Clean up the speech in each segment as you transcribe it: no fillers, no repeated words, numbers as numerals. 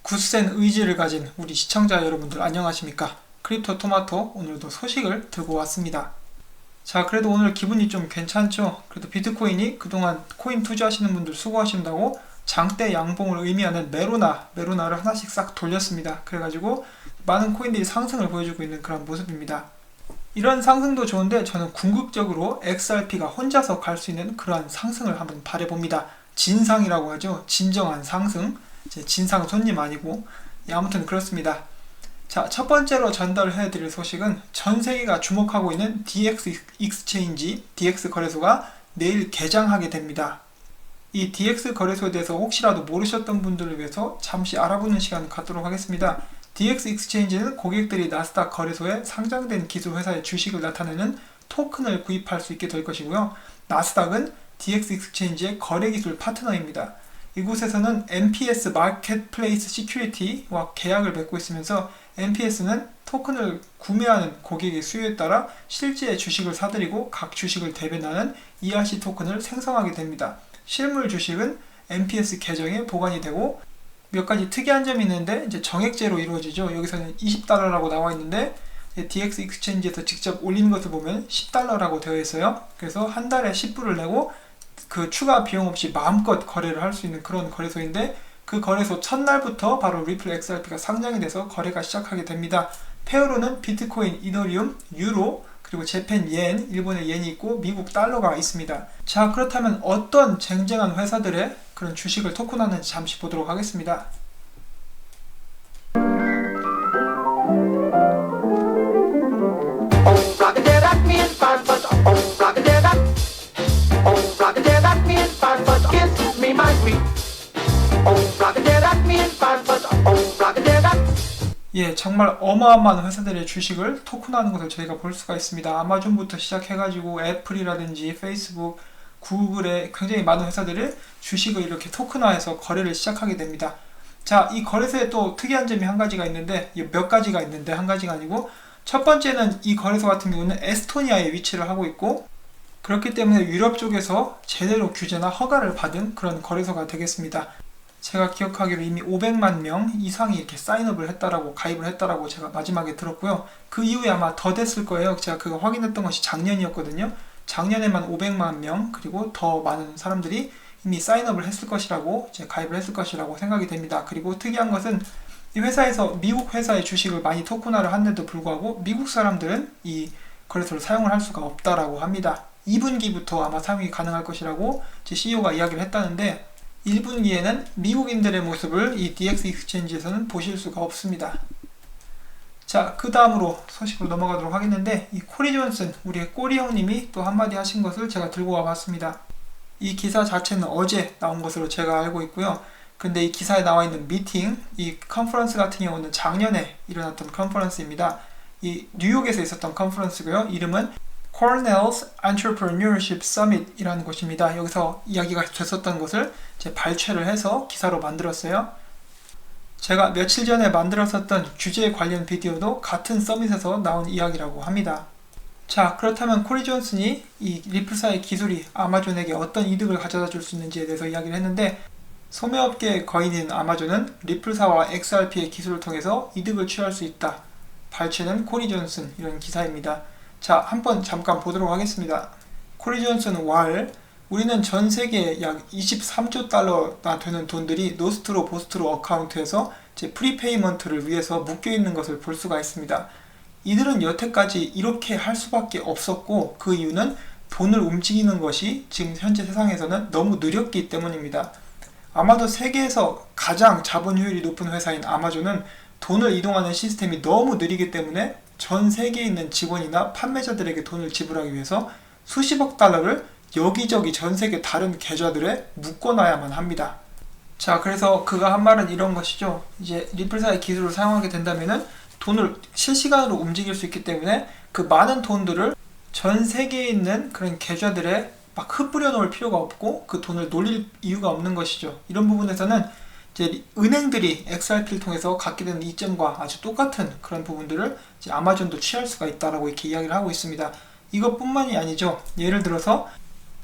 굳센 의지를 가진 우리 시청자 여러분들 안녕하십니까? 크립토 토마토 오늘도 소식을 들고 왔습니다. 자, 그래도 오늘 기분이 좀 괜찮죠? 그래도 비트코인이 그동안 코인 투자하시는 분들 수고하신다고 장대 양봉을 의미하는 메로나를 하나씩 싹 돌렸습니다. 그래가지고 많은 코인들이 상승을 보여주고 있는 그런 모습입니다. 이런 상승도 좋은데 저는 궁극적으로 XRP가 혼자서 갈 수 있는 그러한 상승을 한번 바라봅니다. 진상이라고 하죠. 진정한 상승. 진상 손님 아니고. 아무튼 그렇습니다. 자, 첫 번째로 전달해드릴 소식은 전 세계가 주목하고 있는 DX 익스체인지, DX 거래소가 내일 개장하게 됩니다. 이 DX 거래소에 대해서 혹시라도 모르셨던 분들을 위해서 잠시 알아보는 시간을 갖도록 하겠습니다. DX 익스체인지는 고객들이 나스닥 거래소에 상장된 기술 회사의 주식을 나타내는 토큰을 구입할 수 있게 될 것이고요. 나스닥은 DX 익스체인지의 거래 기술 파트너입니다. 이곳에서는 MPS 마켓플레이스 시큐리티와 계약을 맺고 있으면서 MPS는 토큰을 구매하는 고객의 수요에 따라 실제 주식을 사들이고 각 주식을 대변하는 ERC 토큰을 생성하게 됩니다. 실물 주식은 MPS 계정에 보관이 되고 몇 가지 특이한 점이 있는데 이제 정액제로 이루어지죠. 여기서는 $20라고 나와 있는데 DX 익스체인지에서 직접 올린 것을 보면 $10라고 되어 있어요. 그래서 한 달에 10불을 내고 그 추가 비용 없이 마음껏 거래를 할 수 있는 그런 거래소인데 그 거래소 첫날부터 바로 리플 XRP가 상장이 돼서 거래가 시작하게 됩니다. 페어로는 비트코인, 이더리움, 유로, 그리고 재팬 옌, 일본의 옌이 있고 미국 달러가 있습니다. 자, 그렇다면 어떤 쟁쟁한 회사들의 그런 주식을 토큰화하는지 잠시 보도록 하겠습니다. 예, 정말 어마어마한 회사들의 주식을 토큰화하는 것을 저희가 볼 수가 있습니다. 아마존부터 시작해가지고 애플이라든지 페이스북, 구글의 굉장히 많은 회사들의 주식을 이렇게 토큰화해서 거래를 시작하게 됩니다. 자, 이 거래소에 또 특이한 점이 한 가지가 있는데, 몇 가지가 있는데 한 가지가 아니고, 첫 번째는 이 거래소 같은 경우는 에스토니아에 위치를 하고 있고, 그렇기 때문에 유럽 쪽에서 제대로 규제나 허가를 받은 그런 거래소가 되겠습니다. 제가 기억하기로 이미 500만 명 이상이 이렇게 사인업을 했다라고, 가입을 했다라고 제가 마지막에 들었고요. 그 이후에 아마 더 됐을 거예요. 제가 그거 확인했던 것이 작년이었거든요. 작년에만 500만 명, 그리고 더 많은 사람들이 이미 사인업을 했을 것이라고, 이제 가입을 했을 것이라고 생각이 됩니다. 그리고 특이한 것은 이 회사에서 미국 회사의 주식을 많이 토큰화를 한데도 불구하고 미국 사람들은 이 거래소를 사용을 할 수가 없다라고 합니다. 2분기부터 아마 사용이 가능할 것이라고 제 CEO가 이야기를 했다는데 1분기에는 미국인들의 모습을 이 DX 익스체인지에서는 보실 수가 없습니다. 자, 그 다음으로 소식으로 넘어가도록 하겠는데 이 코리 존슨, 우리의 꼬리 형님이 또 한마디 하신 것을 제가 들고 와봤습니다. 이 기사 자체는 어제 나온 것으로 제가 알고 있고요. 근데 이 기사에 나와 있는 미팅, 이 컨퍼런스 같은 경우는 작년에 일어났던 컨퍼런스입니다. 이 뉴욕에서 있었던 컨퍼런스고요. 이름은 Cornell's Entrepreneurship Summit 이라는 곳입니다. 여기서 이야기가 됐었던 것을 제 발췌를 해서 기사로 만들었어요. 제가 며칠 전에 만들었었던 규제 관련 비디오도 같은 서밋에서 나온 이야기라고 합니다. 자, 그렇다면 코리 존슨이 이 리플사의 기술이 아마존에게 어떤 이득을 가져다 줄 수 있는지에 대해서 이야기를 했는데 소매업계의 거인인 아마존은 리플사와 XRP의 기술을 통해서 이득을 취할 수 있다. 발췌는 코리 존슨 이런 기사입니다. 자, 한번 잠깐 보도록 하겠습니다. 코리 존슨 우리는 전 세계에 약 23조 달러나 되는 돈들이 노스트로 보스트로 어카운트에서 제 프리페이먼트를 위해서 묶여있는 것을 볼 수가 있습니다. 이들은 여태까지 이렇게 할 수밖에 없었고 그 이유는 돈을 움직이는 것이 지금 현재 세상에서는 너무 느렸기 때문입니다. 아마도 세계에서 가장 자본 효율이 높은 회사인 아마존은 돈을 이동하는 시스템이 너무 느리기 때문에 전 세계에 있는 직원이나 판매자들에게 돈을 지불하기 위해서 수십억 달러를 여기저기 전 세계 다른 계좌들에 묶어놔야만 합니다. 자, 그래서 그가 한 말은 이런 것이죠. 이제 리플사의 기술을 사용하게 된다면은 돈을 실시간으로 움직일 수 있기 때문에 그 많은 돈들을 전 세계에 있는 그런 계좌들에 막 흩뿌려 놓을 필요가 없고 그 돈을 놀릴 이유가 없는 것이죠. 이런 부분에서는 이제 은행들이 XRP를 통해서 갖게 되는 이점과 아주 똑같은 그런 부분들을 이제 아마존도 취할 수가 있다라고 이렇게 이야기를 하고 있습니다. 이것뿐만이 아니죠. 예를 들어서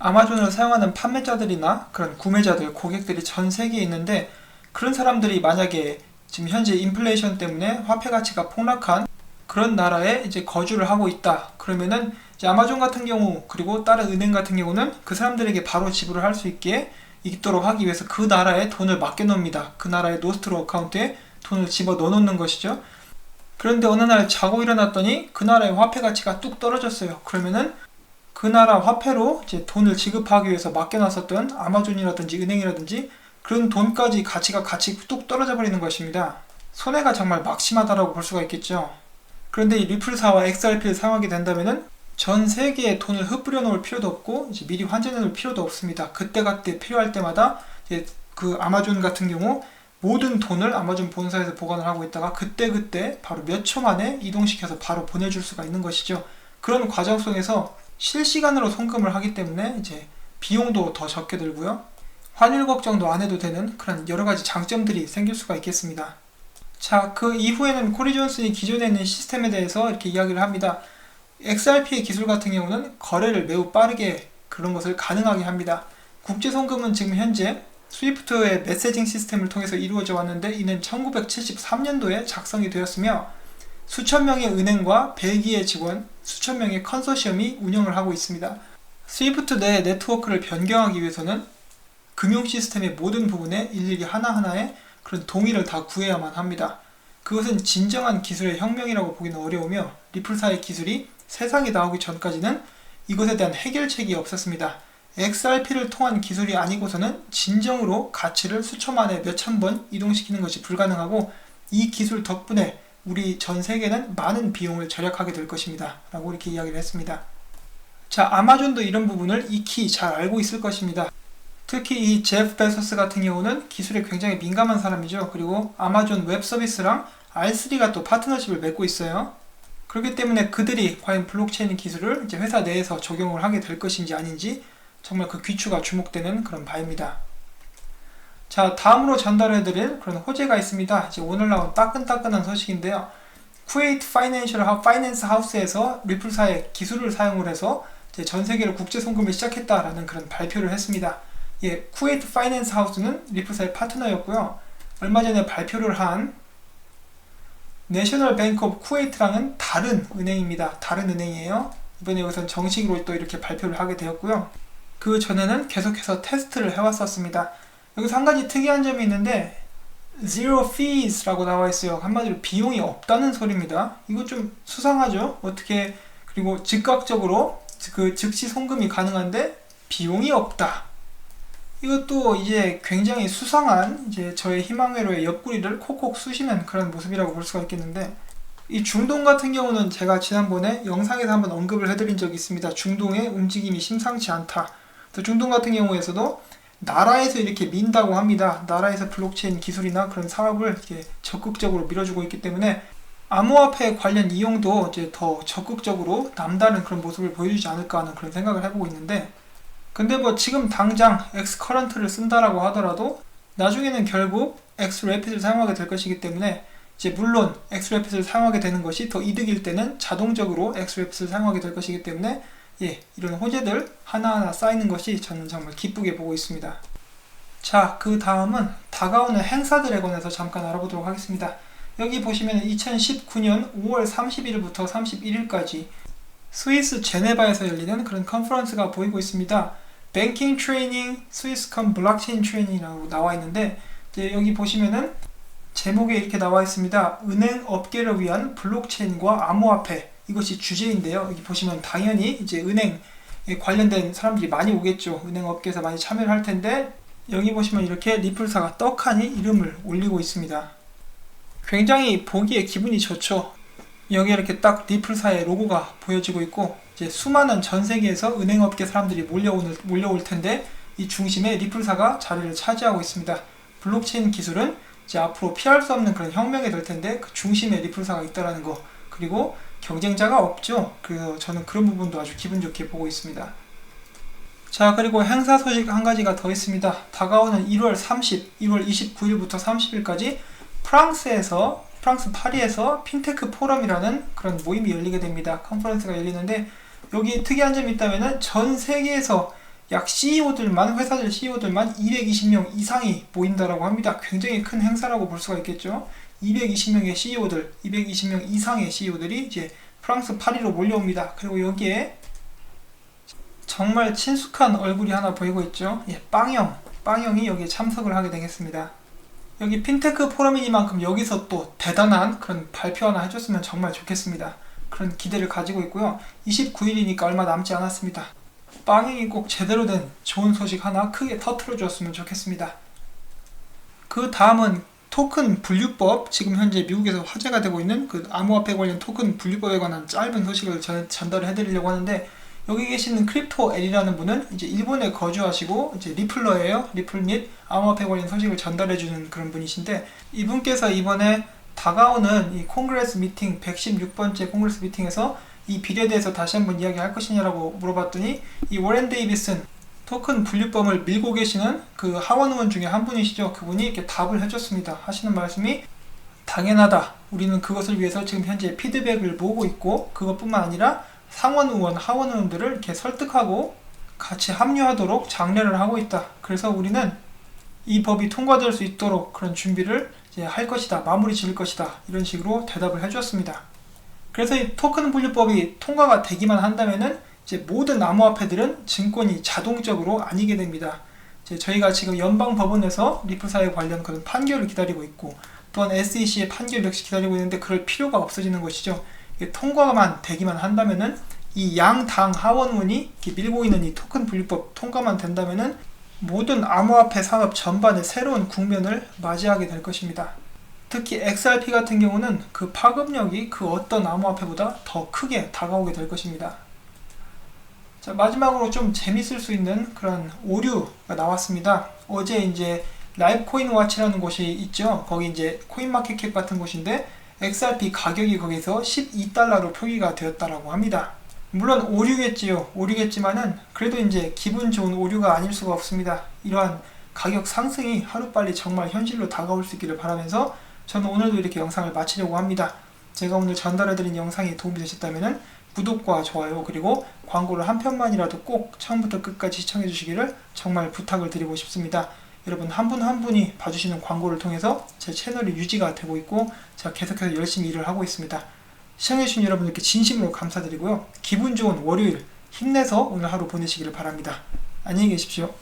아마존을 사용하는 판매자들이나 그런 구매자들, 고객들이 전 세계에 있는데 그런 사람들이 만약에 지금 현재 인플레이션 때문에 화폐 가치가 폭락한 그런 나라에 이제 거주를 하고 있다. 그러면은 이제 아마존 같은 경우 그리고 다른 은행 같은 경우는 그 사람들에게 바로 지불을 할 수 있도록 하기 위해서 그 나라에 돈을 맡겨 놓습니다. 그 나라의 노스트로 어카운트에 돈을 집어 넣어 놓는 것이죠. 그런데 어느 날 자고 일어났더니 그 나라의 화폐 가치가 뚝 떨어졌어요. 그러면은 그 나라 화폐로 이제 돈을 지급하기 위해서 맡겨놨었던 아마존이라든지 은행이라든지 그런 돈까지 가치가 뚝 떨어져 버리는 것입니다. 손해가 정말 막심하다라고 볼 수가 있겠죠. 그런데 이 리플사와 XRP를 사용하게 된다면은 전 세계에 돈을 흩뿌려 놓을 필요도 없고 이제 미리 환전해 놓을 필요도 없습니다. 그때그때 필요할 때마다 이제 그 아마존 같은 경우 모든 돈을 아마존 본사에서 보관을 하고 있다가 그때그때 바로 몇 초 만에 이동시켜서 바로 보내줄 수가 있는 것이죠. 그런 과정 속에서 실시간으로 송금을 하기 때문에 이제 비용도 더 적게 들고요. 환율 걱정도 안 해도 되는 그런 여러 가지 장점들이 생길 수가 있겠습니다. 자, 그 이후에는 코리 존슨이 기존에 있는 시스템에 대해서 이렇게 이야기를 합니다. XRP의 기술 같은 경우는 거래를 매우 빠르게 그런 것을 가능하게 합니다. 국제 송금은 지금 현재 스위프트의 메시징 시스템을 통해서 이루어져 왔는데 이는 1973년도에 작성이 되었으며 수천 명의 은행과 100여의 직원, 수천 명의 컨소시엄이 운영을 하고 있습니다. 스위프트 내 네트워크를 변경하기 위해서는 금융 시스템의 모든 부분에 일일이 하나하나의 그런 동의를 다 구해야만 합니다. 그것은 진정한 기술의 혁명이라고 보기는 어려우며 리플사의 기술이 세상에 나오기 전까지는 이것에 대한 해결책이 없었습니다. XRP를 통한 기술이 아니고서는 진정으로 가치를 수천만에 몇천 번 이동시키는 것이 불가능하고 이 기술 덕분에 우리 전 세계는 많은 비용을 절약하게 될 것입니다. 라고 이렇게 이야기를 했습니다. 자, 아마존도 이런 부분을 익히 잘 알고 있을 것입니다. 특히 이 제프 베소스 같은 경우는 기술에 굉장히 민감한 사람이죠. 그리고 아마존 웹 서비스랑 R3가 또 파트너십을 맺고 있어요. 그렇기 때문에 그들이 과연 블록체인 기술을 이제 회사 내에서 적용을 하게 될 것인지 아닌지 정말 그 귀추가 주목되는 그런 바입니다. 자, 다음으로 전달해드릴 그런 호재가 있습니다. 이제 오늘 나온 따끈따끈한 소식인데요. 쿠웨이트 파이낸스 하우스에서 리플사의 기술을 사용을 해서 이제 전 세계로 국제 송금을 시작했다라는 그런 발표를 했습니다. 예, 쿠웨이트 파이낸스 하우스는 리플사의 파트너였고요. 얼마 전에 발표를 한 내셔널 뱅크 오브 쿠웨이트랑은 다른 은행입니다. 다른 은행이에요. 이번에 여기서 정식으로 또 이렇게 발표를 하게 되었고요. 그 전에는 계속해서 테스트를 해왔었습니다. 여기서 한 가지 특이한 점이 있는데 zero fees 라고 나와 있어요. 한마디로 비용이 없다는 소리입니다. 이거 좀 수상하죠? 어떻게, 그리고 즉각적으로 그 즉시 송금이 가능한데 비용이 없다. 이것도 이제 굉장히 수상한 이제 저의 희망회로의 옆구리를 콕콕 쑤시는 그런 모습이라고 볼 수가 있겠는데, 이 중동 같은 경우는 제가 지난번에 영상에서 한번 언급을 해드린 적이 있습니다. 중동의 움직임이 심상치 않다. 그래서 중동 같은 경우에서도 나라에서 이렇게 민다고 합니다. 나라에서 블록체인 기술이나 그런 사업을 이렇게 적극적으로 밀어주고 있기 때문에 암호화폐 관련 이용도 이제 더 적극적으로 남다른 그런 모습을 보여주지 않을까 하는 그런 생각을 해보고 있는데, 근데 뭐 지금 당장 엑스커런트를 쓴다라고 하더라도 나중에는 결국 엑스래피드를 사용하게 될 것이기 때문에 이제 물론 엑스래피드를 사용하게 되는 것이 더 이득일 때는 자동적으로 엑스래피드를 사용하게 될 것이기 때문에 예, 이런 호재들 하나하나 쌓이는 것이 저는 정말 기쁘게 보고 있습니다. 자, 그 다음은 다가오는 행사들에 관해서 잠깐 알아보도록 하겠습니다. 여기 보시면 2019년 5월 31일부터 31일까지 스위스 제네바에서 열리는 그런 컨퍼런스가 보이고 있습니다. 뱅킹 트레이닝 스위스컴 블록체인 트레이닝이라고 나와 있는데, 이제 여기 보시면은 제목에 이렇게 나와 있습니다. 은행 업계를 위한 블록체인과 암호화폐, 이것이 주제인데요. 여기 보시면 당연히 이제 은행에 관련된 사람들이 많이 오겠죠. 은행 업계에서 많이 참여를 할 텐데, 여기 보시면 이렇게 리플사가 떡하니 이름을 올리고 있습니다. 굉장히 보기에 기분이 좋죠. 여기에 이렇게 딱 리플사의 로고가 보여지고 있고, 이제 수많은 전 세계에서 은행업계 사람들이 몰려올 텐데 이 중심에 리플사가 자리를 차지하고 있습니다. 블록체인 기술은 이제 앞으로 피할 수 없는 그런 혁명이 될 텐데 그 중심에 리플사가 있다라는 거, 그리고 경쟁자가 없죠. 그래서 저는 그런 부분도 아주 기분 좋게 보고 있습니다. 자, 그리고 행사 소식 한 가지가 더 있습니다. 다가오는 1월 29일부터 30일까지 프랑스 파리에서 핀테크 포럼이라는 그런 모임이 열리게 됩니다. 컨퍼런스가 열리는데, 여기 특이한 점이 있다면 전 세계에서 약 회사들 CEO들만 220명 이상이 모인다라고 합니다. 굉장히 큰 행사라고 볼 수가 있겠죠. 220명의 CEO들, 220명 이상의 CEO들이 이제 프랑스 파리로 몰려옵니다. 그리고 여기에 정말 친숙한 얼굴이 하나 보이고 있죠. 예, 빵형이 여기에 참석을 하게 되겠습니다. 여기 핀테크 포럼이니만큼 여기서 또 대단한 그런 발표 하나 해줬으면 정말 좋겠습니다. 그런 기대를 가지고 있고요. 29일이니까 얼마 남지 않았습니다. 빵형이 꼭 제대로 된 좋은 소식 하나 크게 터트려 줬으면 좋겠습니다. 그 다음은 토큰 분류법, 지금 현재 미국에서 화제가 되고 있는 그 암호화폐 관련 토큰 분류법에 관한 짧은 소식을 전달을 해드리려고 하는데, 여기 계시는 크립토 L이라는 분은 이제 일본에 거주하시고 이제 리플러예요. 리플 및 암호화폐 관련 소식을 전달해주는 그런 분이신데, 이분께서 이번에 다가오는 이 콩그레스 미팅 116번째 콩그레스 미팅에서 이 비리에 대해서 다시 한번 이야기할 것이냐라고 물어봤더니, 이 워렌 데이비슨 토큰 분류법을 밀고 계시는 그 하원 의원 중에 한 분이시죠. 그분이 이렇게 답을 해줬습니다. 하시는 말씀이, 당연하다. 우리는 그것을 위해서 지금 현재 피드백을 모으고 있고, 그것뿐만 아니라 상원 의원, 하원 의원들을 이렇게 설득하고 같이 합류하도록 장려를 하고 있다. 그래서 우리는 이 법이 통과될 수 있도록 그런 준비를 이제 할 것이다. 마무리 지을 것이다. 이런 식으로 대답을 해주었습니다. 그래서 이 토큰 분류법이 통과가 되기만 한다면은 이제 모든 암호화폐들은 증권이 자동적으로 아니게 됩니다. 이제 저희가 지금 연방법원에서 리플사에 관련 그런 판결을 기다리고 있고, 또한 SEC의 판결 역시 기다리고 있는데 그럴 필요가 없어지는 것이죠. 통과만 되기만 한다면은 이 양당 하원문이 밀고 있는 이 토큰 분류법 통과만 된다면은 모든 암호화폐 산업 전반의 새로운 국면을 맞이하게 될 것입니다. 특히 XRP 같은 경우는 그 파급력이 그 어떤 암호화폐보다 더 크게 다가오게 될 것입니다. 자, 마지막으로 좀 재밌을 수 있는 그런 오류가 나왔습니다. 어제 이제 라이브코인 와치라는 곳이 있죠. 거기 이제 코인마켓캡 같은 곳인데 XRP 가격이 거기서 12달러로 표기가 되었다라고 합니다. 물론 오류겠지만은 그래도 이제 기분 좋은 오류가 아닐 수가 없습니다. 이러한 가격 상승이 하루빨리 정말 현실로 다가올 수 있기를 바라면서 저는 오늘도 이렇게 영상을 마치려고 합니다. 제가 오늘 전달해드린 영상이 도움이 되셨다면은 구독과 좋아요, 그리고 광고를 한 편만이라도 꼭 처음부터 끝까지 시청해 주시기를 정말 부탁을 드리고 싶습니다. 여러분 한 분 한 분이 봐주시는 광고를 통해서 제 채널이 유지가 되고 있고 제가 계속해서 열심히 일을 하고 있습니다. 시청해주신 여러분들께 진심으로 감사드리고요. 기분 좋은 월요일 힘내서 오늘 하루 보내시기를 바랍니다. 안녕히 계십시오.